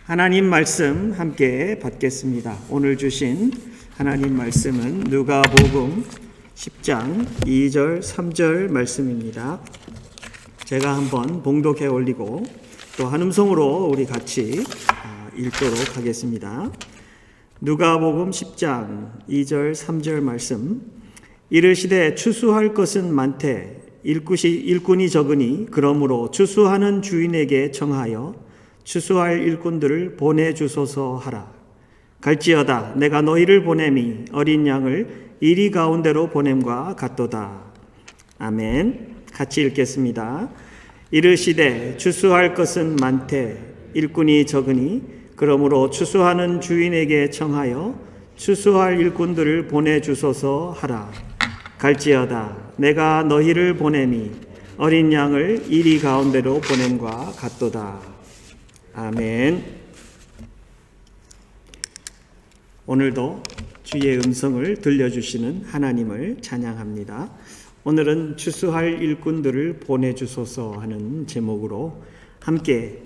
하나님 말씀 함께 받겠습니다. 오늘 주신 하나님 말씀은 누가복음 10장 2절 3절 말씀입니다. 제가 한번 봉독해 올리고 또 한음성으로 우리 같이 읽도록 하겠습니다. 누가복음 10장 2절 3절 말씀. 이르시되 추수할 것은 많되 일꾼이 적으니 그러므로 추수하는 주인에게 청하여 추수할 일꾼들을 보내주소서 하라. 갈지어다 내가 너희를 보냄이 어린 양을 이리 가운데로 보냄과 같도다. 아멘. 같이 읽겠습니다. 이르시되 추수할 것은 많되 일꾼이 적으니 그러므로 추수하는 주인에게 청하여 추수할 일꾼들을 보내주소서 하라. 갈지어다 내가 너희를 보냄이 어린 양을 이리 가운데로 보냄과 같도다. 아멘. 오늘도 주의 음성을 들려주시는 하나님을 찬양합니다. 오늘은 추수할 일꾼들을 보내주소서 하는 제목으로 함께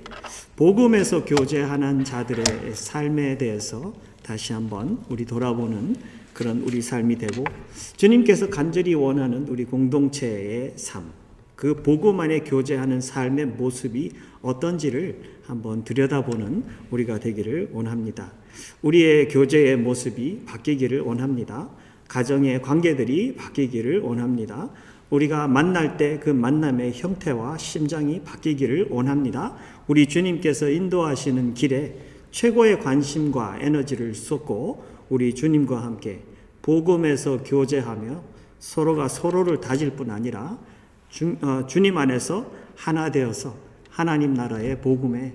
복음에서 교제하는 자들의 삶에 대해서 다시 한번 우리 돌아보는 그런 우리 삶이 되고, 주님께서 간절히 원하는 우리 공동체의 삶, 그 복음 안에 교제하는 삶의 모습이 어떤지를 한번 들여다보는 우리가 되기를 원합니다. 우리의 교제의 모습이 바뀌기를 원합니다. 가정의 관계들이 바뀌기를 원합니다. 우리가 만날 때 그 만남의 형태와 심장이 바뀌기를 원합니다. 우리 주님께서 인도하시는 길에 최고의 관심과 에너지를 쏟고 우리 주님과 함께 복음에서 교제하며 서로가 서로를 다질 뿐 아니라 주님 안에서 하나 되어서 하나님 나라의 복음에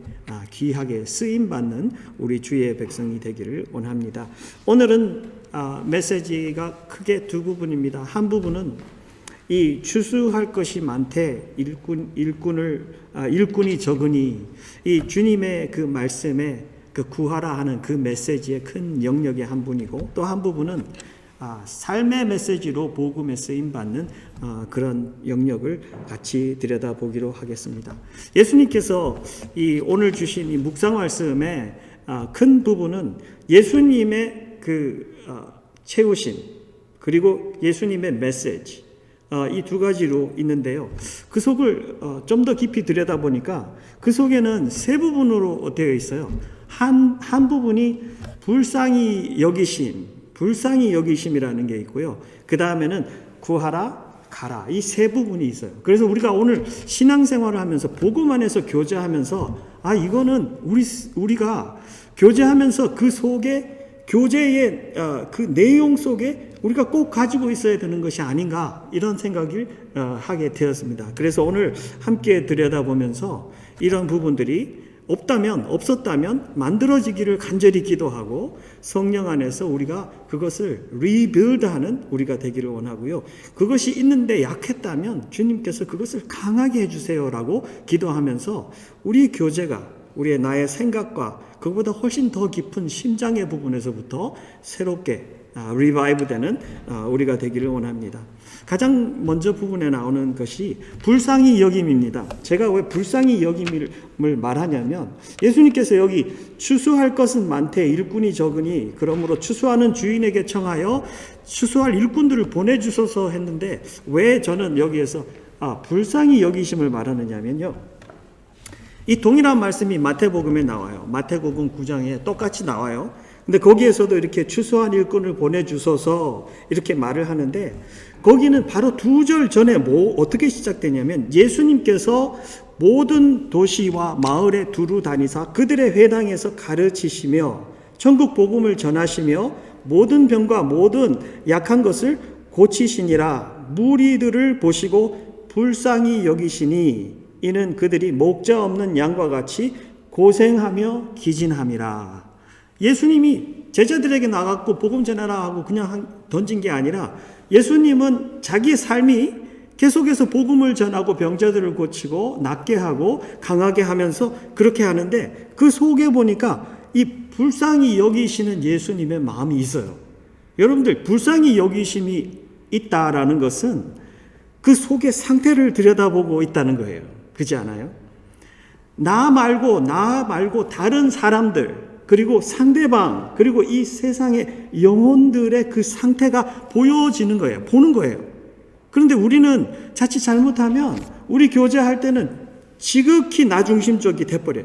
귀하게 쓰임받는 우리 주의 백성이 되기를 원합니다. 오늘은 메시지가 크게 두 부분입니다. 한 부분은 이 추수할 것이 많되 일꾼이 적으니, 이 주님의 그 말씀에 그 구하라 하는 그 메시지의 큰 영역의 한 부분이고, 또 한 부분은 삶의 메시지로 복음에 쓰임받는 그런 영역을 같이 들여다보기로 하겠습니다. 예수님께서 이 오늘 주신 이 묵상 말씀의 큰 부분은 예수님의 그 채우심, 그리고 예수님의 메시지, 이 두 가지로 있는데요. 그 속을 좀 더 깊이 들여다보니까 그 속에는 세 부분으로 되어 있어요. 한 부분이 불쌍히 여기심이라는 게 있고요. 그 다음에는 구하라, 가라, 이 세 부분이 있어요. 그래서 우리가 오늘 신앙생활을 하면서 복음 안에서 교제하면서 이거는 우리가 교제하면서 그 속에 교제의 그 내용 속에 우리가 꼭 가지고 있어야 되는 것이 아닌가, 이런 생각을 하게 되었습니다. 그래서 오늘 함께 들여다보면서 이런 부분들이 없었다면 만들어지기를 간절히 기도하고 성령 안에서 우리가 그것을 리빌드하는 우리가 되기를 원하고요. 그것이 있는데 약했다면 주님께서 그것을 강하게 해주세요라고 기도하면서 우리 교제가 우리의 나의 생각과 그것보다 훨씬 더 깊은 심장의 부분에서부터 새롭게 리바이브 되는 우리가 되기를 원합니다. 가장 먼저 부분에 나오는 것이 불쌍히 여김입니다. 제가 왜 불쌍히 여김을 말하냐면, 예수님께서 여기 추수할 것은 많되 일꾼이 적으니 그러므로 추수하는 주인에게 청하여 추수할 일꾼들을 보내주소서 했는데, 왜 저는 여기에서 불쌍히 여기심을 말하느냐면요, 이 동일한 말씀이 마태복음에 나와요. 마태복음 9장에 똑같이 나와요. 근데 거기에서도 이렇게 추수한 일꾼을 보내주소서 이렇게 말을 하는데, 거기는 바로 2절 전에 어떻게 시작되냐면, 예수님께서 모든 도시와 마을에 두루 다니사 그들의 회당에서 가르치시며 천국 복음을 전하시며 모든 병과 모든 약한 것을 고치시니라. 무리들을 보시고 불쌍히 여기시니 이는 그들이 목자 없는 양과 같이 고생하며 기진함이라. 예수님이 제자들에게 나갔고 복음 전하라 하고 그냥 던진 게 아니라, 예수님은 자기 삶이 계속해서 복음을 전하고 병자들을 고치고 낫게 하고 강하게 하면서 그렇게 하는데, 그 속에 보니까 이 불쌍히 여기시는 예수님의 마음이 있어요. 여러분들, 불쌍히 여기심이 있다라는 것은 그 속의 상태를 들여다보고 있다는 거예요. 그렇지 않아요? 나 말고 다른 사람들, 그리고 상대방, 그리고 이 세상의 영혼들의 그 상태가 보여지는 거예요. 보는 거예요. 그런데 우리는 자칫 잘못하면 우리 교제할 때는 지극히 나 중심적이 돼버려요.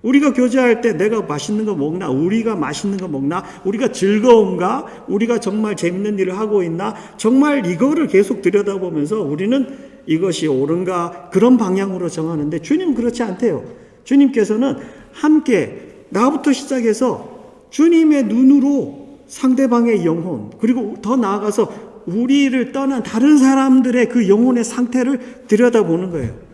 우리가 교제할 때 내가 맛있는 거 먹나? 우리가 맛있는 거 먹나? 우리가 즐거운가? 우리가 정말 재밌는 일을 하고 있나? 정말 이거를 계속 들여다보면서 우리는 이것이 옳은가? 그런 방향으로 정하는데 주님 그렇지 않대요. 주님께서는 함께 나부터 시작해서 주님의 눈으로 상대방의 영혼, 그리고 더 나아가서 우리를 떠난 다른 사람들의 그 영혼의 상태를 들여다보는 거예요.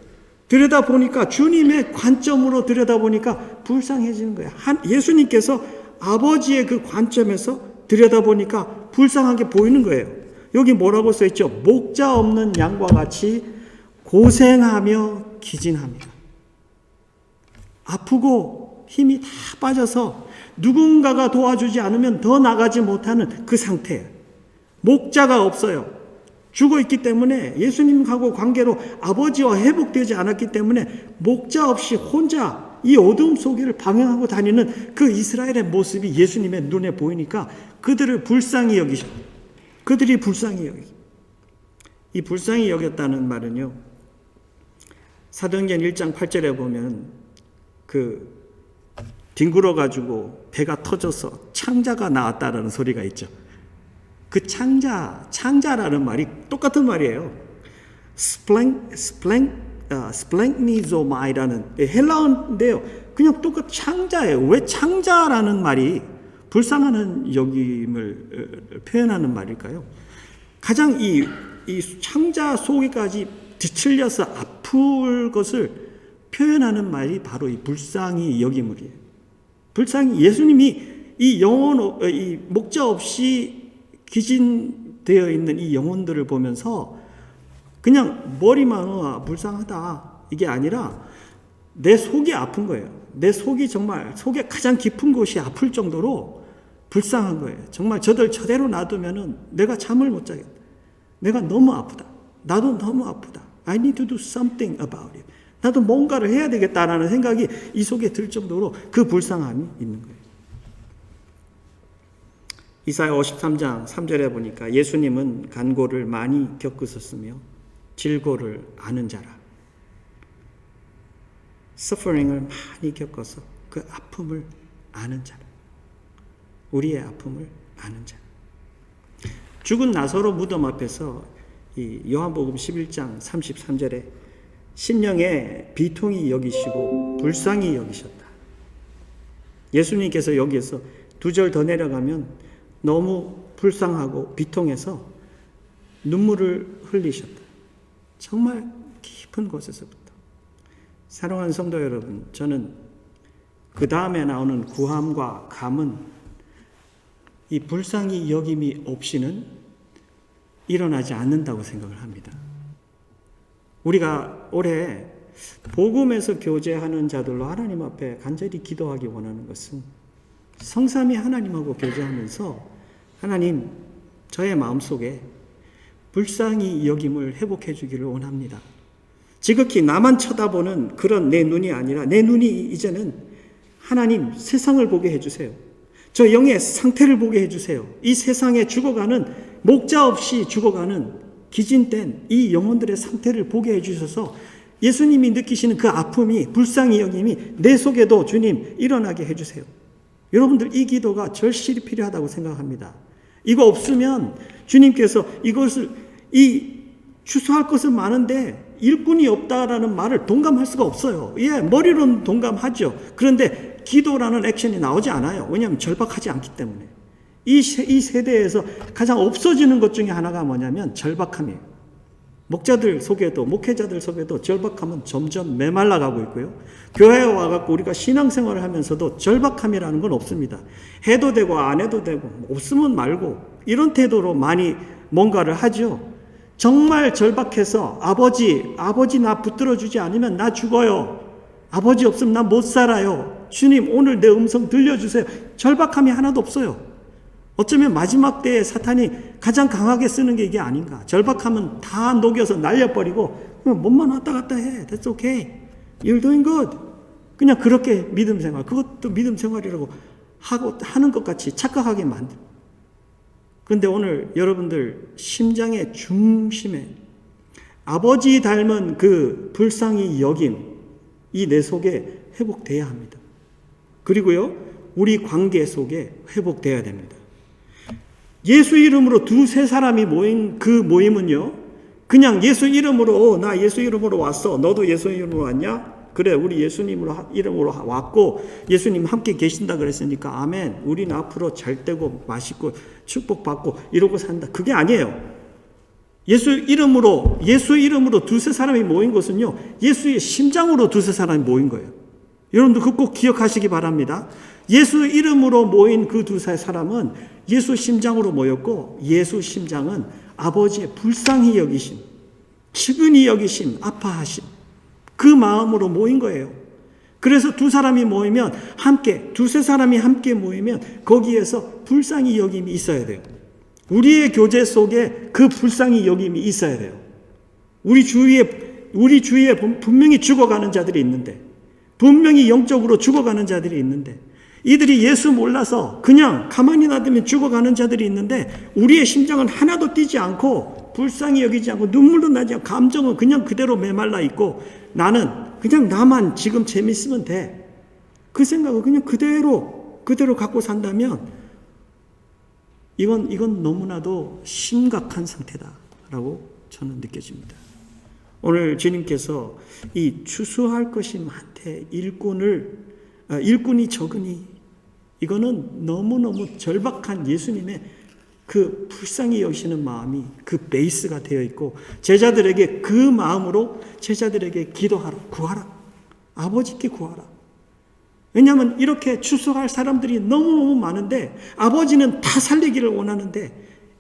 들여다보니까 주님의 관점으로 들여다보니까 불쌍해지는 거예요. 예수님께서 아버지의 그 관점에서 들여다보니까 불쌍하게 보이는 거예요. 여기 뭐라고 써있죠? 목자 없는 양과 같이 고생하며 기진합니다. 아프고 힘이 다 빠져서 누군가가 도와주지 않으면 더 나가지 못하는 그 상태예요. 목자가 없어요. 죽어 있기 때문에 예수님하고 관계로 아버지와 회복되지 않았기 때문에 목자 없이 혼자 이 어둠 속을 방향하고 다니는 그 이스라엘의 모습이 예수님의 눈에 보이니까 그들을 불쌍히 여기셨어요. 그들이 불쌍히 여기. 이 불쌍히 여겼다는 말은요. 사도행전 1장 8절에 보면 그 뒹굴어 가지고 배가 터져서 창자가 나왔다라는 소리가 있죠. 그 창자라는 말이 똑같은 말이에요. 스플랭니조마이라는 헬라어인데요. 그냥 똑같은 창자예요. 왜 창자라는 말이 불쌍한 여김을 표현하는 말일까요? 가장 이 창자 속에까지 뒤틀려서 아플 것을 표현하는 말이 바로 이 불쌍히 여김을이에요. 불쌍히 예수님이 이 목자 없이 기진되어 있는 이 영혼들을 보면서 그냥 머리만 불쌍하다 이게 아니라 내 속이 아픈 거예요. 내 속이 정말 속에 가장 깊은 곳이 아플 정도로 불쌍한 거예요. 정말 저들 저대로 놔두면은 내가 잠을 못 자겠다. 내가 너무 아프다. 나도 너무 아프다. I need to do something about it. 나도 뭔가를 해야 되겠다라는 생각이 이 속에 들 정도로 그 불쌍함이 있는 거예요. 이사야 53장 3절에 보니까 예수님은 간고를 많이 겪으셨으며 질고를 아는 자라. suffering을 많이 겪어서 그 아픔을 아는 자라. 우리의 아픔을 아는 자라. 죽은 나사로 무덤 앞에서 이 요한복음 11장 33절에 심령에 비통히 여기시고 불쌍히 여기셨다. 예수님께서 여기에서 2절 더 내려가면 너무 불쌍하고 비통해서 눈물을 흘리셨다. 정말 깊은 곳에서부터. 사랑하는 성도 여러분, 저는 그 다음에 나오는 구함과 감은 이 불쌍히 여김이 없이는 일어나지 않는다고 생각을 합니다. 우리가 올해 복음에서 교제하는 자들로 하나님 앞에 간절히 기도하기 원하는 것은 성삼위 하나님하고 교제하면서 하나님, 저의 마음속에 불쌍히 여김을 회복해 주기를 원합니다. 지극히 나만 쳐다보는 그런 내 눈이 아니라 내 눈이 이제는 하나님 세상을 보게 해주세요. 저 영의 상태를 보게 해주세요. 이 세상에 죽어가는 목자 없이 죽어가는 기진된 이 영혼들의 상태를 보게 해주셔서 예수님이 느끼시는 그 아픔이 불쌍히 여김이 내 속에도 주님 일어나게 해주세요. 여러분들 이 기도가 절실히 필요하다고 생각합니다. 이거 없으면 주님께서 이것을 추수할 것은 많은데 일꾼이 없다라는 말을 동감할 수가 없어요. 예, 머리로는 동감하죠. 그런데 기도라는 액션이 나오지 않아요. 왜냐하면 절박하지 않기 때문에. 이 세대에서 가장 없어지는 것 중에 하나가 뭐냐면 절박함이에요. 목자들 속에도 목회자들 속에도 절박함은 점점 메말라가고 있고요. 교회에 와갖고 우리가 신앙생활을 하면서도 절박함이라는 건 없습니다. 해도 되고 안 해도 되고 없으면 말고 이런 태도로 많이 뭔가를 하죠. 정말 절박해서 아버지 나 붙들어주지 않으면 나 죽어요. 아버지 없으면 나 못 살아요. 주님 오늘 내 음성 들려주세요. 절박함이 하나도 없어요. 어쩌면 마지막 때에 사탄이 가장 강하게 쓰는 게 이게 아닌가. 절박하면 다 녹여서 날려버리고 몸만 왔다 갔다 해. That's okay. You're doing good. 그냥 그렇게 믿음 생활, 그것도 믿음 생활이라고 하는 것 같이 착각하게 만들. 그런데 오늘 여러분들 심장의 중심에 아버지 닮은 그 불쌍히 여김, 이 내 속에 회복돼야 합니다. 그리고요, 우리 관계 속에 회복돼야 됩니다. 예수 이름으로 두세 사람이 모인 그 모임은요, 그냥 예수 이름으로, 나 예수 이름으로 왔어. 너도 예수 이름으로 왔냐? 그래, 우리 예수님으로 이름으로 왔고 예수님 함께 계신다 그랬으니까 아멘. 우리는 앞으로 잘 되고 맛있고 축복받고 이러고 산다. 그게 아니에요. 예수 이름으로 두세 사람이 모인 것은요, 예수의 심장으로 두세 사람이 모인 거예요. 여러분들 그거 꼭 기억하시기 바랍니다. 예수 이름으로 모인 그 두세 사람은 예수 심장으로 모였고, 예수 심장은 아버지의 불쌍히 여기심, 측은히 여기심, 아파하심, 그 마음으로 모인 거예요. 그래서 두 사람이 모이면 두세 사람이 함께 모이면 거기에서 불쌍히 여김이 있어야 돼요. 우리의 교제 속에 그 불쌍히 여김이 있어야 돼요. 우리 주위에 분명히 죽어가는 자들이 있는데, 분명히 영적으로 죽어가는 자들이 있는데, 이들이 예수 몰라서 그냥 가만히 놔두면 죽어가는 자들이 있는데, 우리의 심장은 하나도 뛰지 않고 불쌍히 여기지 않고 눈물도 나지 않고 감정은 그냥 그대로 메말라 있고, 나는 그냥 나만 지금 재밌으면 돼, 그 생각을 그냥 그대로 갖고 산다면 이건 너무나도 심각한 상태다라고 저는 느껴집니다. 오늘 주님께서 이 추수할 것이 많되 일꾼이 적으니, 이거는 너무너무 절박한 예수님의 그 불쌍히 여기시는 마음이 그 베이스가 되어 있고, 제자들에게 그 마음으로 제자들에게 기도하라, 구하라, 아버지께 구하라. 왜냐하면 이렇게 추수할 사람들이 너무너무 많은데 아버지는 다 살리기를 원하는데,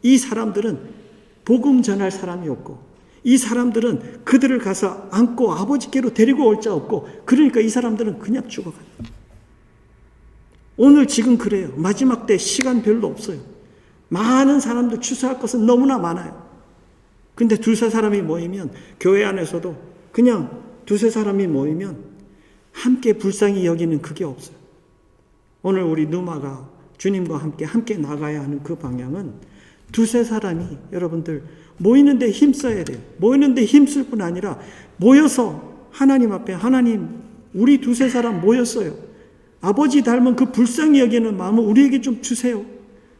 이 사람들은 복음 전할 사람이 없고, 이 사람들은 그들을 가서 안고 아버지께로 데리고 올 자 없고, 그러니까 이 사람들은 그냥 죽어가요. 오늘 지금 그래요. 마지막 때 시간 별로 없어요. 많은 사람들 추수할 것은 너무나 많아요. 근데 두세 사람이 모이면, 교회 안에서도 그냥 두세 사람이 모이면 함께 불쌍히 여기는 그게 없어요. 오늘 우리 누마가 주님과 함께 나가야 하는 그 방향은, 두세 사람이 여러분들 모이는데 힘써야 돼요. 모이는데 힘쓸 뿐 아니라 모여서 하나님 앞에, 하나님, 우리 두세 사람 모였어요. 아버지 닮은 그 불쌍히 여기는 마음을 우리에게 좀 주세요.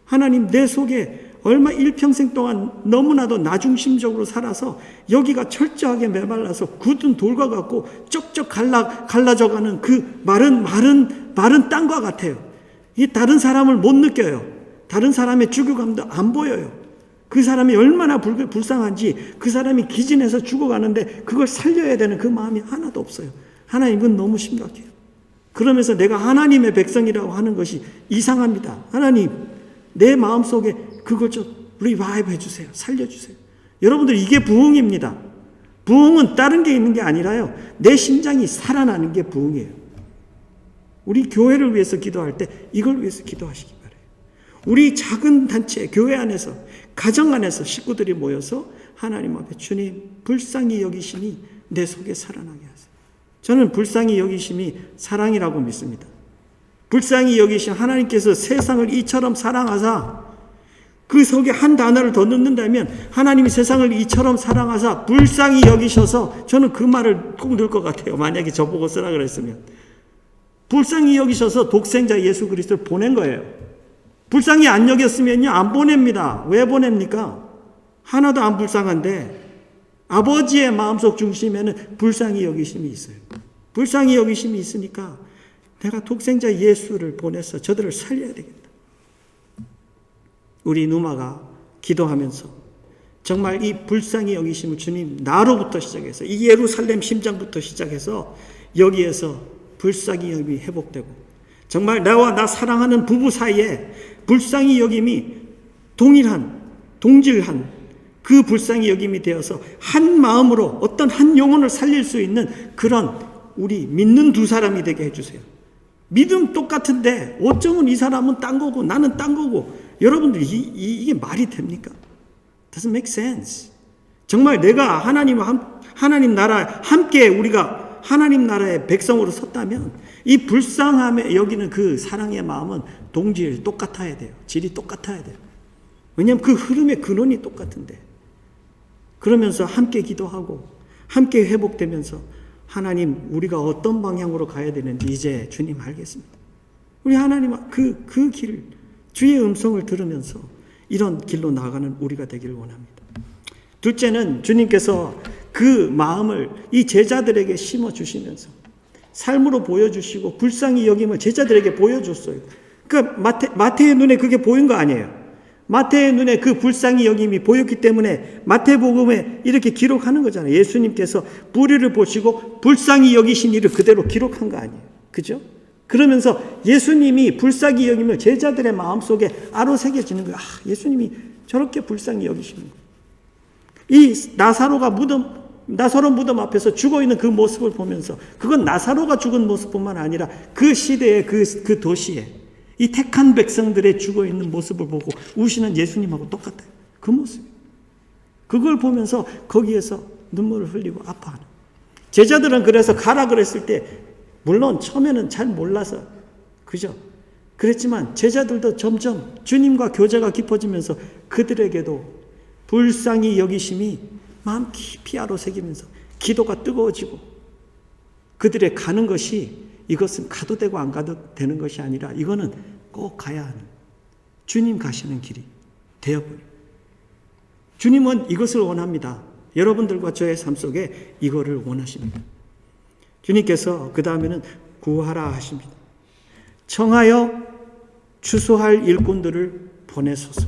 하나님, 내 속에 얼마 일평생 동안 너무나도 나중심적으로 살아서 여기가 철저하게 메말라서 굳은 돌과 같고 쩍쩍 갈라져가는 그 마른 땅과 같아요. 이 다른 사람을 못 느껴요. 다른 사람의 죽어감도 안 보여요. 그 사람이 얼마나 불쌍한지, 그 사람이 기진해서 죽어가는데 그걸 살려야 되는 그 마음이 하나도 없어요. 하나님, 이건 너무 심각해요. 그러면서 내가 하나님의 백성이라고 하는 것이 이상합니다. 하나님, 내 마음속에 그걸 좀 리바이브 해주세요. 살려주세요. 여러분들, 이게 부흥입니다. 부흥은 다른 게 있는 게 아니라요, 내 심장이 살아나는 게 부흥이에요. 우리 교회를 위해서 기도할 때 이걸 위해서 기도하시기 바라요. 우리 작은 단체, 교회 안에서, 가정 안에서 식구들이 모여서 하나님 앞에, 주님, 불쌍히 여기시니 내 속에 살아나게 하세요. 저는 불쌍히 여기심이 사랑이라고 믿습니다. 불쌍히 여기신 하나님께서 세상을 이처럼 사랑하사, 그 속에 한 단어를 더 넣는다면, 하나님이 세상을 이처럼 사랑하사 불쌍히 여기셔서, 저는 그 말을 꼭 넣을 것 같아요. 만약에 저보고 쓰라 그랬으면. 불쌍히 여기셔서 독생자 예수 그리스도를 보낸 거예요. 불쌍히 안 여겼으면요, 안 보냅니다. 왜 보냅니까? 하나도 안 불쌍한데 아버지의 마음속 중심에는 불쌍히 여기심이 있어요. 불쌍히 여기심이 있으니까 내가 독생자 예수를 보내서 저들을 살려야 되겠다. 우리 누마가 기도하면서 정말 이 불쌍히 여기심을, 주님, 나로부터 시작해서, 이 예루살렘 심장부터 시작해서 여기에서 불쌍히 여김이 회복되고, 정말 나와 나 사랑하는 부부 사이에 불쌍히 여김이 동질한 그 불쌍히 여김이 되어서 한 마음으로 어떤 한 영혼을 살릴 수 있는 그런 우리 믿는 두 사람이 되게 해주세요. 믿음 똑같은데 어쩌면 이 사람은 딴 거고 나는 딴 거고, 여러분들 이게 말이 됩니까? Doesn't make sense. 정말 내가 하나님 나라 함께, 우리가 하나님 나라의 백성으로 섰다면 이 불쌍함에 여기는 그 사랑의 마음은 동질 똑같아야 돼요. 질이 똑같아야 돼요. 왜냐하면 그 흐름의 근원이 똑같은데. 그러면서 함께 기도하고 함께 회복되면서 하나님 우리가 어떤 방향으로 가야 되는지 이제 주님 알겠습니다. 우리 하나님 그 길, 주의 음성을 들으면서 이런 길로 나가는 우리가 되기를 원합니다. 둘째는 주님께서 그 마음을 이 제자들에게 심어주시면서 삶으로 보여주시고 불쌍히 여김을 제자들에게 보여줬어요. 그러니까 마태의 눈에 그게 보인 거 아니에요. 마태의 눈에 그 불쌍히 여김이 보였기 때문에 마태복음에 이렇게 기록하는 거잖아요. 예수님께서 뿌리를 보시고 불쌍히 여기신 일을 그대로 기록한 거 아니에요. 그죠? 그러면서 예수님이 불쌍히 여김을 제자들의 마음속에 아로새겨지는 거예요. 예수님이 저렇게 불쌍히 여기시는 거예요. 이 나사로 무덤 앞에서 죽어있는 그 모습을 보면서 그건 나사로가 죽은 모습뿐만 아니라 그 시대의 그 도시에 이 택한 백성들의 죽어있는 모습을 보고 우시는 예수님하고 똑같아요. 그 모습. 그걸 보면서 거기에서 눈물을 흘리고 아파하는. 제자들은 그래서 가라 그랬을 때 물론 처음에는 잘 몰라서 그죠? 그랬지만 제자들도 점점 주님과 교제가 깊어지면서 그들에게도 불쌍히 여기심이 마음 깊이 아로새기면서 기도가 뜨거워지고 그들의 가는 것이 이것은 가도 되고 안 가도 되는 것이 아니라 이거는 꼭 가야 하는 주님 가시는 길이 되어버려요. 주님은 이것을 원합니다. 여러분들과 저의 삶 속에 이거를 원하십니다. 주님께서 그 다음에는 구하라 하십니다. 청하여 추수할 일꾼들을 보내소서.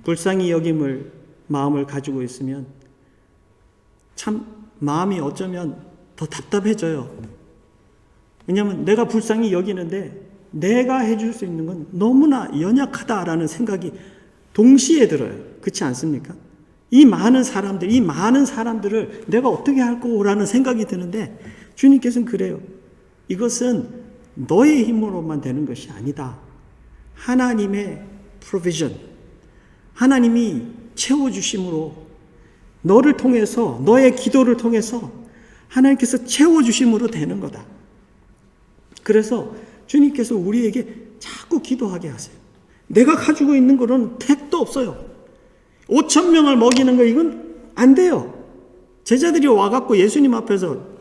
불쌍히 여김을 마음을 가지고 있으면 참 마음이 어쩌면 더 답답해져요. 왜냐하면 내가 불쌍히 여기는데 내가 해줄 수 있는 건 너무나 연약하다라는 생각이 동시에 들어요. 그렇지 않습니까? 이 많은 사람들을 내가 어떻게 할 거라는 생각이 드는데 주님께서는 그래요. 이것은 너의 힘으로만 되는 것이 아니다. 하나님의 provision, 하나님이 채워주심으로 너를 통해서 너의 기도를 통해서 하나님께서 채워주심으로 되는 거다. 그래서 주님께서 우리에게 자꾸 기도하게 하세요. 내가 가지고 있는 거는 택도 없어요. 5,000명을 먹이는 거 이건 안 돼요. 제자들이 와갖고 예수님 앞에서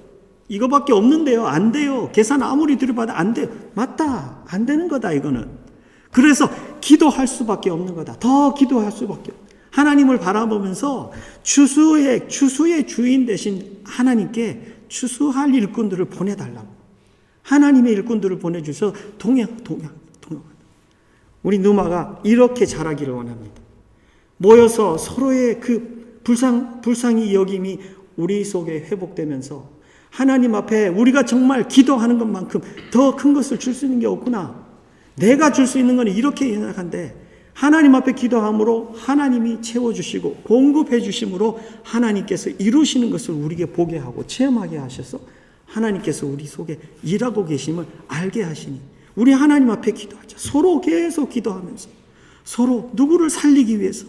이거밖에 없는데요. 안 돼요. 계산 아무리 들여봐도 안 돼요. 맞다. 안 되는 거다 이거는. 그래서 기도할 수밖에 없는 거다. 더 기도할 수밖에 없다. 하나님을 바라보면서 추수의 주인 되신 하나님께 추수할 일꾼들을 보내달라고. 하나님의 일꾼들을 보내주셔서 동행. 우리 누마가 이렇게 자라기를 원합니다. 모여서 서로의 그 불쌍히 여김이 우리 속에 회복되면서 하나님 앞에 우리가 정말 기도하는 것만큼 더 큰 것을 줄 수 있는 게 없구나. 내가 줄 수 있는 건 이렇게 연약한데 하나님 앞에 기도함으로 하나님이 채워주시고 공급해 주심으로 하나님께서 이루시는 것을 우리에게 보게 하고 체험하게 하셔서 하나님께서 우리 속에 일하고 계심을 알게 하시니 우리 하나님 앞에 기도하자. 서로 계속 기도하면서 서로 누구를 살리기 위해서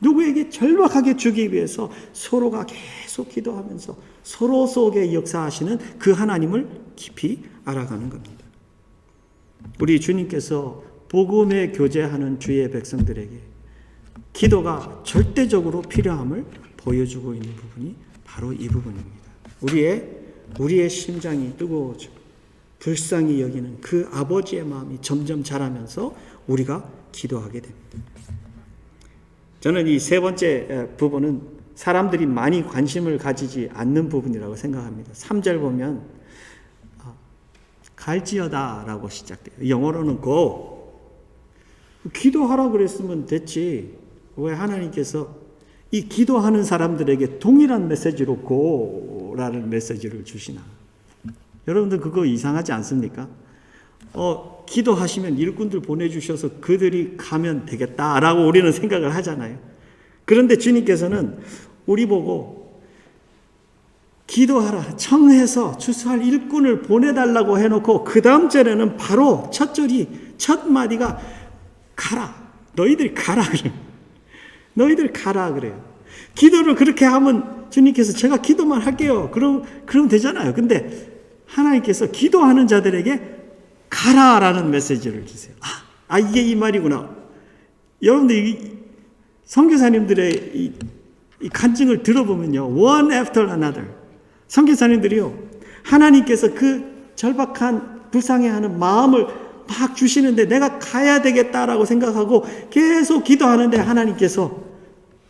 누구에게 절박하게 주기 위해서 서로가 계속 기도하면서 서로 속에 역사하시는 그 하나님을 깊이 알아가는 겁니다. 우리 주님께서 복음에 교제하는 주의 백성들에게 기도가 절대적으로 필요함을 보여주고 있는 부분이 바로 이 부분입니다. 우리의 심장이 뜨거워지고 불쌍히 여기는 그 아버지의 마음이 점점 자라면서 우리가 기도하게 됩니다. 저는 이 세 번째 부분은 사람들이 많이 관심을 가지지 않는 부분이라고 생각합니다. 3절 보면 갈지어다 라고 시작돼요. 영어로는 go. 기도하라 그랬으면 됐지. 왜 하나님께서 이 기도하는 사람들에게 동일한 메시지로 go라는 메시지를 주시나. 여러분들 그거 이상하지 않습니까? 기도하시면 일꾼들 보내주셔서 그들이 가면 되겠다라고 우리는 생각을 하잖아요. 그런데 주님께서는 우리 보고 기도하라, 청해서 추수할 일꾼을 보내달라고 해놓고 그 다음 절에는 바로 첫 마디가 가라. 너희들 가라 그래요. 너희들 가라 그래요. 기도를 그렇게 하면 주님께서 제가 기도만 할게요. 그럼 되잖아요. 근데 하나님께서 기도하는 자들에게 가라라는 메시지를 주세요. 이게 이 말이구나. 여러분들 선교사님들의 이 간증을 들어보면요, one after another, 선교사님들이요, 하나님께서 그 절박한 불쌍해하는 마음을 막 주시는데 내가 가야 되겠다라고 생각하고 계속 기도하는데 하나님께서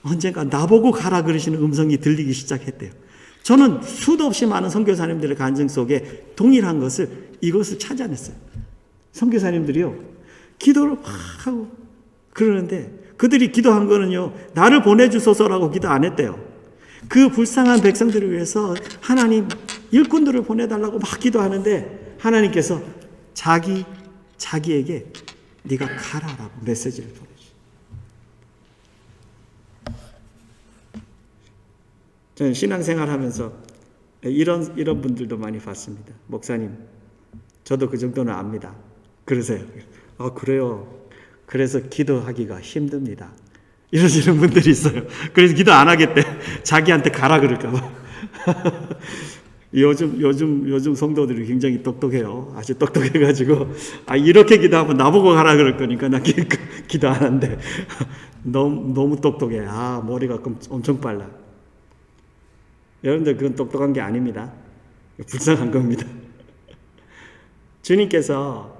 언젠가 나보고 가라 그러시는 음성이 들리기 시작했대요. 저는 수도 없이 많은 선교사님들의 간증 속에 동일한 이것을 찾아냈어요. 선교사님들이요, 기도를 막 하고 그러는데 그들이 기도한 거는요, 나를 보내주소서라고 기도 안 했대요. 그 불쌍한 백성들을 위해서 하나님 일꾼들을 보내달라고 막 기도하는데 하나님께서 자기에게 네가 가라라고 메시지를 보내주세요. 저는 신앙생활 하면서 이런 분들도 많이 봤습니다. 목사님, 저도 그 정도는 압니다. 그러세요. 그래요. 그래서 기도하기가 힘듭니다. 이러시는 분들이 있어요. 그래서 기도 안 하겠대. 자기한테 가라 그럴까봐. 요즘 성도들이 굉장히 똑똑해요. 아주 똑똑해가지고, 이렇게 기도하면 나보고 가라 그럴 거니까 나 기도 안 한대. 너무 똑똑해. 머리가 엄청 빨라. 여러분들, 그건 똑똑한 게 아닙니다. 불쌍한 겁니다. 주님께서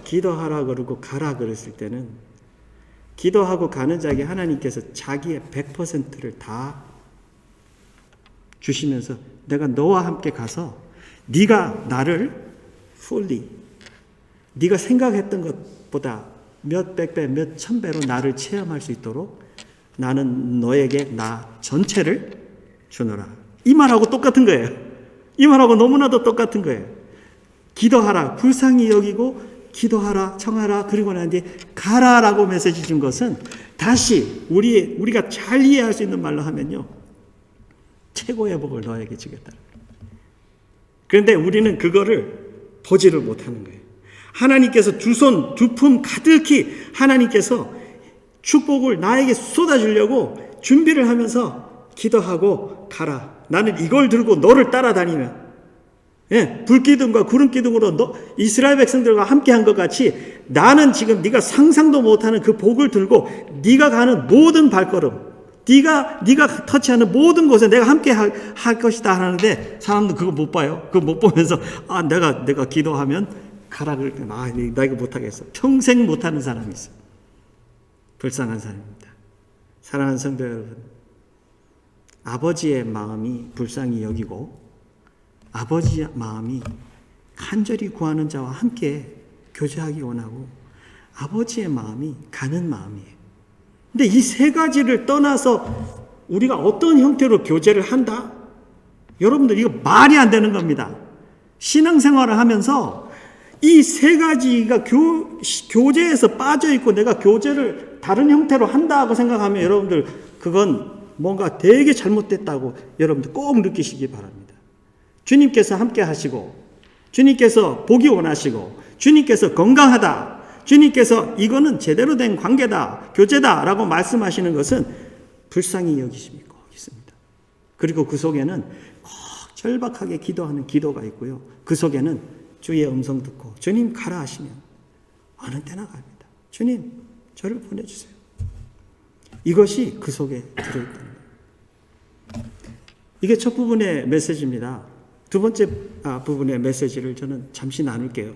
기도하라 그러고 가라 그랬을 때는 기도하고 가는 자에게 하나님께서 자기의 100%를 다 주시면서 내가 너와 함께 가서 네가 나를 fully, 네가 생각했던 것보다 몇백 배, 몇천 배로 나를 체험할 수 있도록 나는 너에게 나 전체를 주노라. 이 말하고 똑같은 거예요. 이 말하고 너무나도 똑같은 거예요. 기도하라, 불쌍히 여기고 기도하라, 청하라, 그리고 난 뒤에 가라라고 메시지 준 것은 다시 우리가 잘 이해할 수 있는 말로 하면요, 최고의 복을 너에게 주겠다. 그런데 우리는 그거를 보지를 못하는 거예요. 하나님께서 두 손, 두 품 가득히 하나님께서 축복을 나에게 쏟아주려고 준비를 하면서 기도하고 가라. 나는 이걸 들고 너를 따라다니면, 불기둥과 구름기둥으로 이스라엘 백성들과 함께한 것 같이 나는 지금 네가 상상도 못하는 그 복을 들고 네가 가는 모든 발걸음, 네가 터치하는 모든 곳에 내가 함께 할 것이다 하는데 사람들 그거 못 봐요. 그거 못 보면서 내가 기도하면 가라 그럴 때 나 이거 못하겠어. 평생 못하는 사람이 있어요. 불쌍한 사람입니다. 사랑하는 성도 여러분, 아버지의 마음이 불쌍히 여기고 아버지의 마음이 간절히 구하는 자와 함께 교제하기 원하고 아버지의 마음이 가는 마음이에요. 근데 이 세 가지를 떠나서 우리가 어떤 형태로 교제를 한다? 여러분들 이거 말이 안 되는 겁니다. 신앙생활을 하면서 이 세 가지가 교제에서 빠져 있고 내가 교제를 다른 형태로 한다고 생각하면 여러분들 그건 뭔가 되게 잘못됐다고 여러분들 꼭 느끼시기 바랍니다. 주님께서 함께 하시고 주님께서 보기 원하시고 주님께서 건강하다, 주님께서 이거는 제대로 된 관계다, 교제다 라고 말씀하시는 것은 불쌍히 여기심이 꼭 있습니다. 그리고 그 속에는 꼭 절박하게 기도하는 기도가 있고요, 그 속에는 주의 음성 듣고 주님 가라 하시면 어느 때나 갑니다. 주님 저를 보내주세요. 이것이 그 속에 들어있다는 거예요. 이게 첫 부분의 메시지입니다. 두 번째 부분의 메시지를 저는 잠시 나눌게요.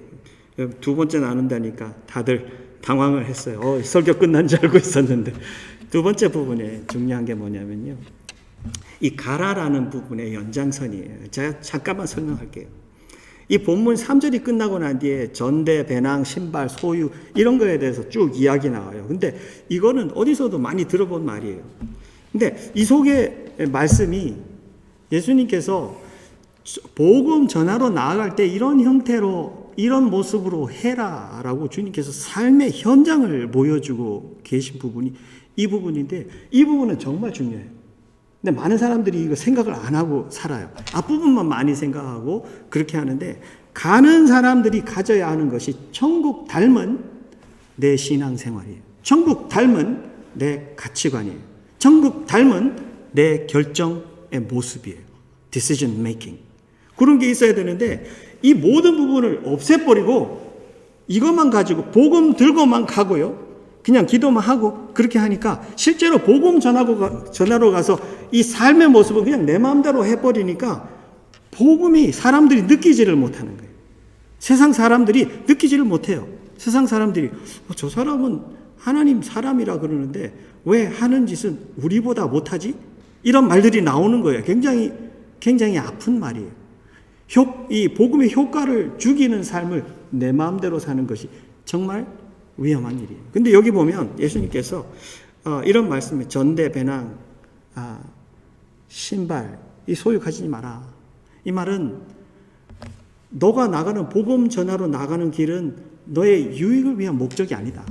두 번째 나눈다니까 다들 당황을 했어요. 설교 끝난 줄 알고 있었는데 두 번째 부분에 중요한 게 뭐냐면요, 이 가라라는 부분의 연장선이에요. 제가 잠깐만 설명할게요. 이 본문 3절이 끝나고 난 뒤에 전대, 배낭, 신발, 소유 이런 거에 대해서 쭉 이야기 나와요. 근데 이거는 어디서도 많이 들어본 말이에요. 근데 이 속에 말씀이 예수님께서 복음 전하러 나아갈 때 이런 형태로 이런 모습으로 해라라고 주님께서 삶의 현장을 보여주고 계신 부분이 이 부분인데, 이 부분은 정말 중요해요. 근데 많은 사람들이 이거 생각을 안 하고 살아요. 앞부분만 많이 생각하고 그렇게 하는데, 가는 사람들이 가져야 하는 것이 천국 닮은 내 신앙생활이에요. 천국 닮은 내 가치관이에요. 천국 닮은 내 결정의 모습이에요. Decision making. 그런 게 있어야 되는데 이 모든 부분을 없애버리고 이것만 가지고 복음 들고만 가고요. 그냥 기도만 하고 그렇게 하니까 실제로 복음 전하러 가서 이 삶의 모습을 그냥 내 마음대로 해버리니까 복음이 사람들이 느끼지를 못하는 거예요. 세상 사람들이 느끼지를 못해요. 세상 사람들이 저 사람은 하나님 사람이라 그러는데 왜 하는 짓은 우리보다 못하지? 이런 말들이 나오는 거예요. 굉장히 아픈 말이에요. 이 복음의 효과를 죽이는 삶을 내 마음대로 사는 것이 정말 위험한 일이에요. 근데 여기 보면 예수님께서 이런 말씀에 전대, 배낭, 신발 이 소유 가지지 마라. 이 말은 너가 나가는 복음 전하러 나가는 길은 너의 유익을 위한 목적이 아니다.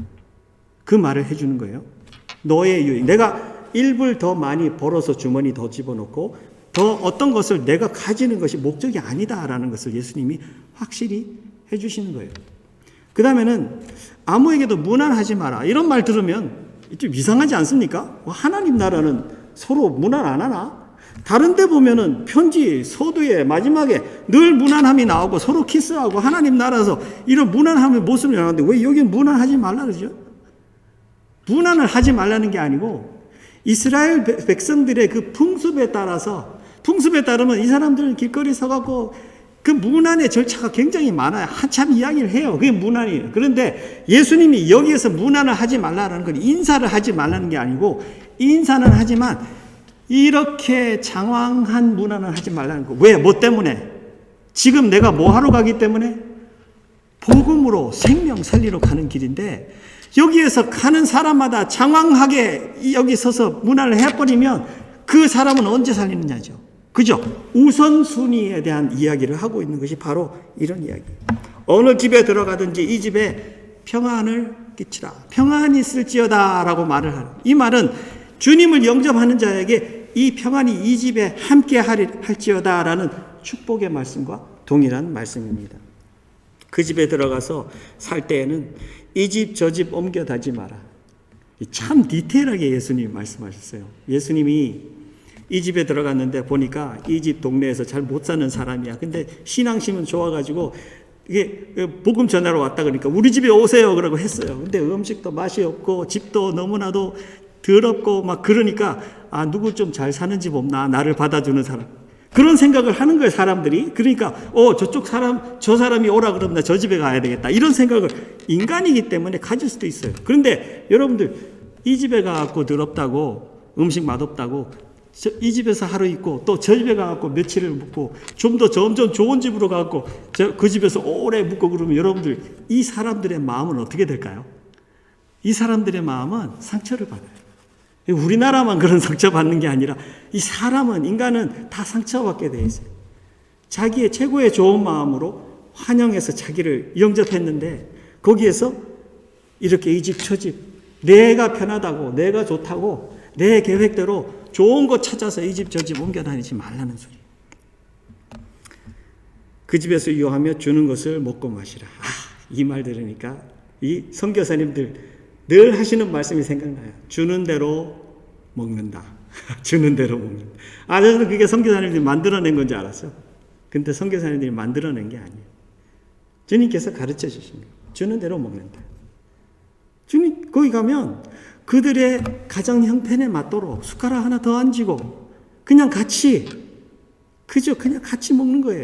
그 말을 해주는 거예요. 너의 유익. 내가 1불 더 많이 벌어서 주머니 더 집어넣고 더 어떤 것을 내가 가지는 것이 목적이 아니다라는 것을 예수님이 확실히 해주시는 거예요. 그 다음에는 아무에게도 문안하지 마라. 이런 말 들으면 좀 이상하지 않습니까? 하나님 나라는 서로 문안 안 하나? 다른 데 보면은 편지, 서두에 마지막에 늘 문안함이 나오고 서로 키스하고 하나님 나라에서 이런 문안함의 모습을 나오는데 왜 여기는 문안하지 말라 그러죠? 문안을 하지 말라는 게 아니고 이스라엘 백성들의 그 풍습에 따르면 이 사람들은 길거리 서갖고 그 문안의 절차가 굉장히 많아요. 한참 이야기를 해요. 그게 문안이에요. 그런데 예수님이 여기에서 문안을 하지 말라는 건 인사를 하지 말라는 게 아니고 인사는 하지만 이렇게 장황한 문안을 하지 말라는 거. 왜? 뭐 때문에? 지금 내가 뭐 하러 가기 때문에? 복음으로 생명 살리러 가는 길인데 여기에서 가는 사람마다 장황하게 여기 서서 문안을 해버리면 그 사람은 언제 살리느냐죠. 그죠? 우선순위에 대한 이야기를 하고 있는 것이 바로 이런 이야기예요. 어느 집에 들어가든지 이 집에 평안을 끼치라. 평안이 있을지어다 라고 말을 하는. 이 말은 주님을 영접하는 자에게 이 평안이 이 집에 함께 할지어다 라는 축복의 말씀과 동일한 말씀입니다. 그 집에 들어가서 살 때에는 이 집 저 집 옮겨 다지 마라. 참 디테일하게 예수님이 말씀하셨어요. 예수님이 이 집에 들어갔는데 보니까 이 집 동네에서 잘 못 사는 사람이야. 근데 신앙심은 좋아가지고 이게 복음 전하러 왔다 그러니까 우리 집에 오세요 그러고 했어요. 근데 음식도 맛이 없고 집도 너무나도 더럽고 막 그러니까 누구 좀 잘 사는 집 없나 나를 받아주는 사람. 그런 생각을 하는 거예요 사람들이. 그러니까 저 사람이 오라 그러면 나 저 집에 가야 되겠다. 이런 생각을 인간이기 때문에 가질 수도 있어요. 그런데 여러분들 이 집에 가갖고 더럽다고 음식 맛없다고 이 집에서 하루 있고 또 저 집에 가갖고 며칠을 묵고 좀 더 점점 좋은 집으로 가갖고 그 집에서 오래 묵고 그러면 여러분들 이 사람들의 마음은 어떻게 될까요? 이 사람들의 마음은 상처를 받아요. 우리나라만 그런 상처받는 게 아니라 이 사람은 인간은 다 상처받게 돼 있어요. 자기의 최고의 좋은 마음으로 환영해서 자기를 영접했는데 거기에서 이렇게 이 집 저 집 내가 편하다고 내가 좋다고 내 계획대로 좋은 거 찾아서 이 집 저 집 옮겨 다니지 말라는 소리. 그 집에서 유하며 주는 것을 먹고 마시라. 이 말 들으니까 이 선교사님들 늘 하시는 말씀이 생각나요. 주는 대로 먹는다. 주는 대로 먹는다. 저는 그게 선교사님들이 만들어낸 건지 알았어요. 근데 선교사님들이 만들어낸 게 아니에요. 주님께서 가르쳐 주신 거예요. 주는 대로 먹는다. 주님 거기 가면 그들의 가정 형편에 맞도록 숟가락 하나 더 얹고 그냥 같이 먹는 거예요.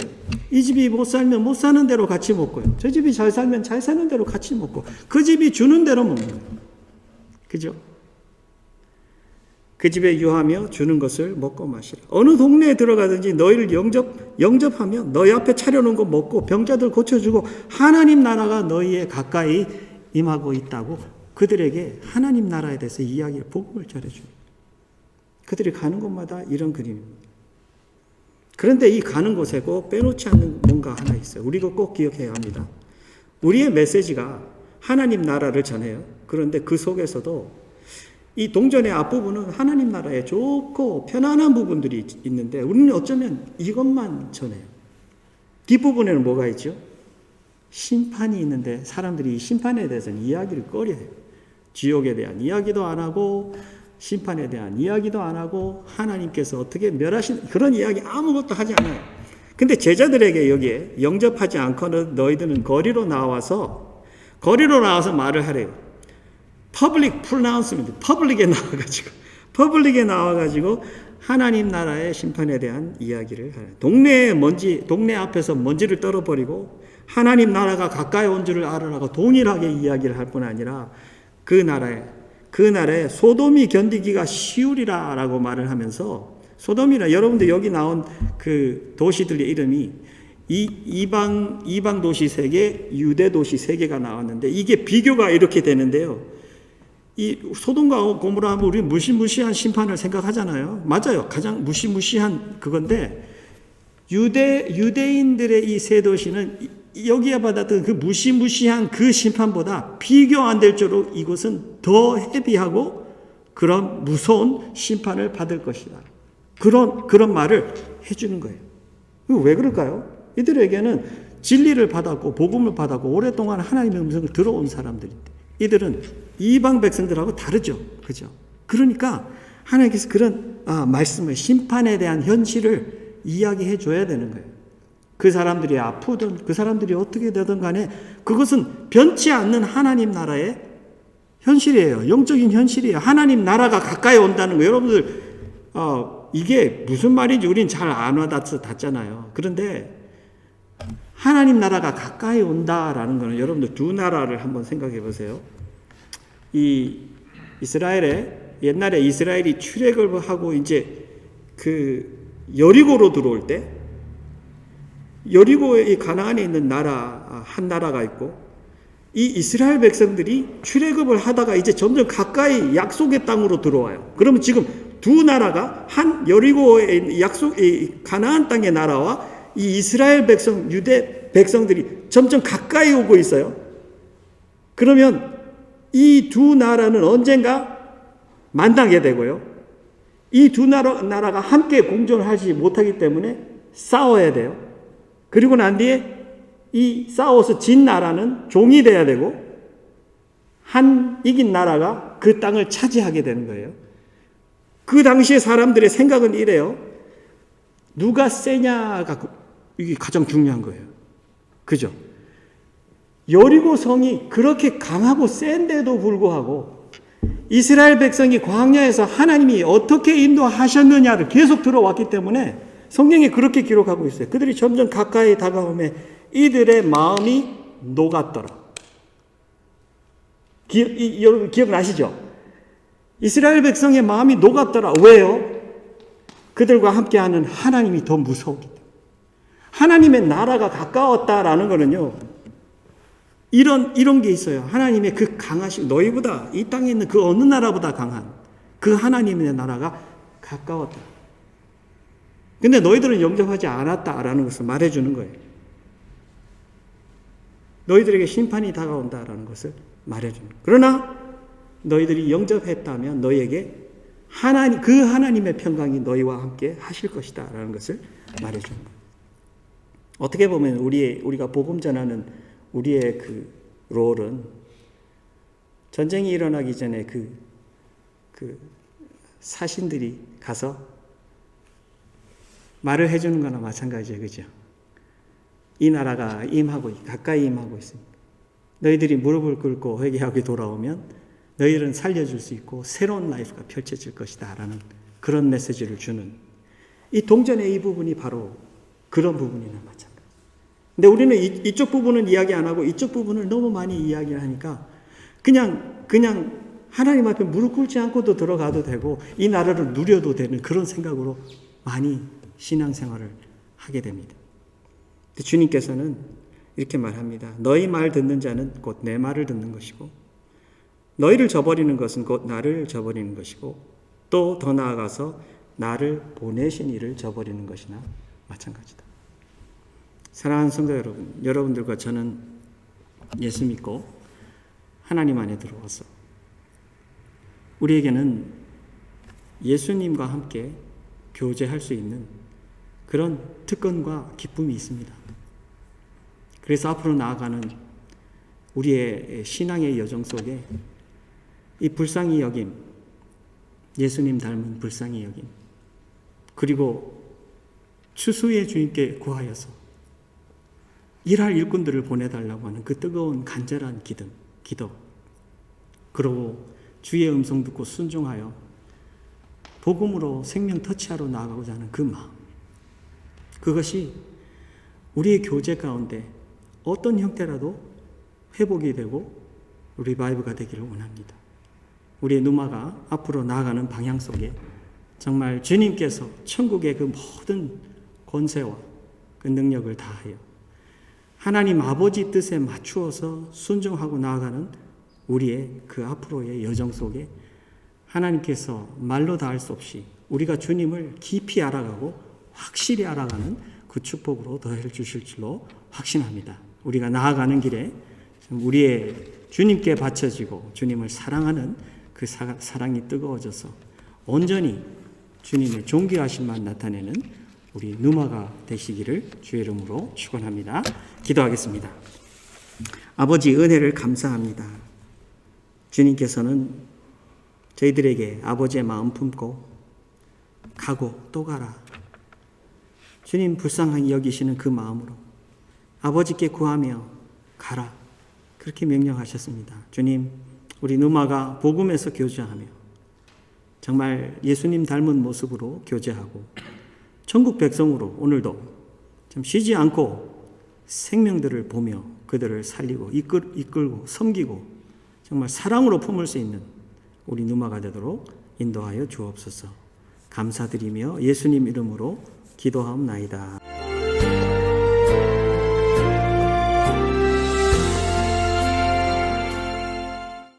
이 집이 못 살면 못 사는 대로 같이 먹고요. 저 집이 잘 살면 잘 사는 대로 같이 먹고 그 집이 주는 대로 먹는 거예요. 그죠? 그 집에 유하며 주는 것을 먹고 마시라. 어느 동네에 들어가든지 너희를 영접하면 너희 앞에 차려놓은 거 먹고 병자들 고쳐주고 하나님 나라가 너희에 가까이 임하고 있다고 그들에게 하나님 나라에 대해서 복음을 전해줍니다. 그들이 가는 곳마다 이런 그림입니다. 그런데 이 가는 곳에 꼭 빼놓지 않는 뭔가 하나 있어요. 우리가 꼭 기억해야 합니다. 우리의 메시지가 하나님 나라를 전해요. 그런데 그 속에서도 이 동전의 앞부분은 하나님 나라에 좋고 편안한 부분들이 있는데 우리는 어쩌면 이것만 전해요. 뒷부분에는 뭐가 있죠? 심판이 있는데 사람들이 이 심판에 대해서는 이야기를 꺼려해요. 지옥에 대한 이야기도 안 하고 심판에 대한 이야기도 안 하고 하나님께서 어떻게 멸하신 그런 이야기 아무것도 하지 않아요. 근데 제자들에게 여기에 영접하지 않고는 너희들은 거리로 나와서 말을 하래요. 퍼블릭 프로나운스먼트, 퍼블릭에 나와가지고 하나님 나라의 심판에 대한 이야기를 하래. 동네 앞에서 먼지를 떨어버리고 하나님 나라가 가까이 온 줄을 알으라고 동일하게 이야기를 할 뿐 아니라 그 나라에 소돔이 견디기가 쉬우리라라고 말을 하면서, 소돔이나 여러분들 여기 나온 그 도시들의 이름이 이방 도시 3개, 유대 도시 3개가 나왔는데 이게 비교가 이렇게 되는데요. 이 소돔과 고모라 하면 우리 무시무시한 심판을 생각하잖아요. 맞아요. 가장 무시무시한 그건데 유대인들의 이 3도시는 여기에 받았던 그 무시무시한 그 심판보다 비교 안 될 정도로 이곳은 더 헤비하고 그런 무서운 심판을 받을 것이다. 그런 말을 해주는 거예요. 왜 그럴까요? 이들에게는 진리를 받았고 복음을 받았고 오랫동안 하나님의 음성을 들어온 사람들인데 이들은 이방 백성들하고 다르죠. 그죠? 그러니까 하나님께서 그런 말씀을, 심판에 대한 현실을 이야기해 줘야 되는 거예요. 그 사람들이 아프든 그 사람들이 어떻게 되든 간에 그것은 변치 않는 하나님 나라의 현실이에요. 영적인 현실이에요. 하나님 나라가 가까이 온다는 거예요. 여러분들 이게 무슨 말인지 우리는 잘 안 와닿잖아요. 그런데 하나님 나라가 가까이 온다라는 것은 여러분들 두 나라를 한번 생각해 보세요. 이 옛날에 이스라엘이 출애굽을 하고 이제 그 여리고로 들어올 때 여리고의 이 가나안에 있는 한 나라가 있고 이 이스라엘 백성들이 출애굽을 하다가 이제 점점 가까이 약속의 땅으로 들어와요. 그러면 지금 두 나라가 한 여리고의 가나안 땅의 나라와 이 이스라엘 백성, 유대 백성들이 점점 가까이 오고 있어요. 그러면 이 두 나라는 언젠가 만나게 되고요. 이 두 나라가 함께 공존하지 못하기 때문에 싸워야 돼요. 그리고 난 뒤에 이 싸워서 진 나라는 종이 돼야 되고 이긴 나라가 그 땅을 차지하게 되는 거예요. 그 당시에 사람들의 생각은 이래요. 누가 세냐가 이게 가장 중요한 거예요. 그죠? 여리고 성이 그렇게 강하고 센데도 불구하고 이스라엘 백성이 광야에서 하나님이 어떻게 인도하셨느냐를 계속 들어왔기 때문에 성경에 그렇게 기록하고 있어요. 그들이 점점 가까이 다가오며 이들의 마음이 녹았더라. 여러분 기억나시죠? 이스라엘 백성의 마음이 녹았더라. 왜요? 그들과 함께하는 하나님이 더 무서우기 때문에. 하나님의 나라가 가까웠다라는 거는요. 이런 게 있어요. 하나님의 그 강하신, 너희보다 이 땅에 있는 그 어느 나라보다 강한 그 하나님의 나라가 가까웠다. 근데 너희들은 영접하지 않았다라는 것을 말해주는 거예요. 너희들에게 심판이 다가온다라는 것을 말해주는 거예요. 그러나 너희들이 영접했다면 너희에게 그 하나님의 평강이 너희와 함께 하실 것이다 라는 것을 말해주는 거예요. 어떻게 보면 우리가 복음 전하는 우리의 그 롤은 전쟁이 일어나기 전에 그 사신들이 가서 말을 해주는 거나 마찬가지예요. 그죠? 이 나라가 가까이 임하고 있습니다. 너희들이 무릎을 꿇고 회개하고 돌아오면 너희들은 살려줄 수 있고 새로운 라이프가 펼쳐질 것이다 라는 그런 메시지를 주는 이 동전의 이 부분이 바로 그런 부분이나 마찬가지. 근데 우리는 이쪽 부분은 이야기 안 하고 이쪽 부분을 너무 많이 이야기를 하니까 그냥 하나님 앞에 무릎 꿇지 않고도 들어가도 되고 이 나라를 누려도 되는 그런 생각으로 많이 신앙생활을 하게 됩니다. 주님께서는 이렇게 말합니다. 너희 말 듣는 자는 곧 내 말을 듣는 것이고 너희를 저버리는 것은 곧 나를 저버리는 것이고 또 더 나아가서 나를 보내신 이를 저버리는 것이나 마찬가지다. 사랑하는 성도 여러분, 여러분들과 저는 예수 믿고 하나님 안에 들어와서 우리에게는 예수님과 함께 교제할 수 있는 그런 특권과 기쁨이 있습니다. 그래서 앞으로 나아가는 우리의 신앙의 여정 속에 이 불쌍히 여김, 예수님 닮은 불쌍히 여김, 그리고 추수의 주님께 구하여서 일할 일꾼들을 보내달라고 하는 그 뜨거운 간절한 기도. 그러고 주의 음성 듣고 순종하여 복음으로 생명 터치하러 나아가고자 하는 그 마음. 그것이 우리의 교제 가운데 어떤 형태라도 회복이 되고 리바이브가 되기를 원합니다. 우리의 누마가 앞으로 나아가는 방향 속에 정말 주님께서 천국의 그 모든 권세와 그 능력을 다하여 하나님 아버지 뜻에 맞추어서 순종하고 나아가는 우리의 그 앞으로의 여정 속에 하나님께서 말로 다 할 수 없이 우리가 주님을 깊이 알아가고 확실히 알아가는 그 축복으로 더해 주실 줄로 확신합니다. 우리가 나아가는 길에 우리의 주님께 바쳐지고 주님을 사랑하는 그 사랑이 뜨거워져서 온전히 주님의 존귀하심만 나타내는 우리 누마가 되시기를 주의 이름으로 축원합니다. 기도하겠습니다. 아버지, 은혜를 감사합니다. 주님께서는 저희들에게 아버지의 마음 품고 가고 또 가라. 주님 불쌍하게 여기시는 그 마음으로 아버지께 구하며 가라. 그렇게 명령하셨습니다. 주님, 우리 누마가 복음에서 교제하며 정말 예수님 닮은 모습으로 교제하고 천국 백성으로 오늘도 좀 쉬지 않고 생명들을 보며 그들을 살리고 이끌고 섬기고 정말 사랑으로 품을 수 있는 우리 누마가 되도록 인도하여 주옵소서. 감사드리며 예수님 이름으로 기도하옵나이다.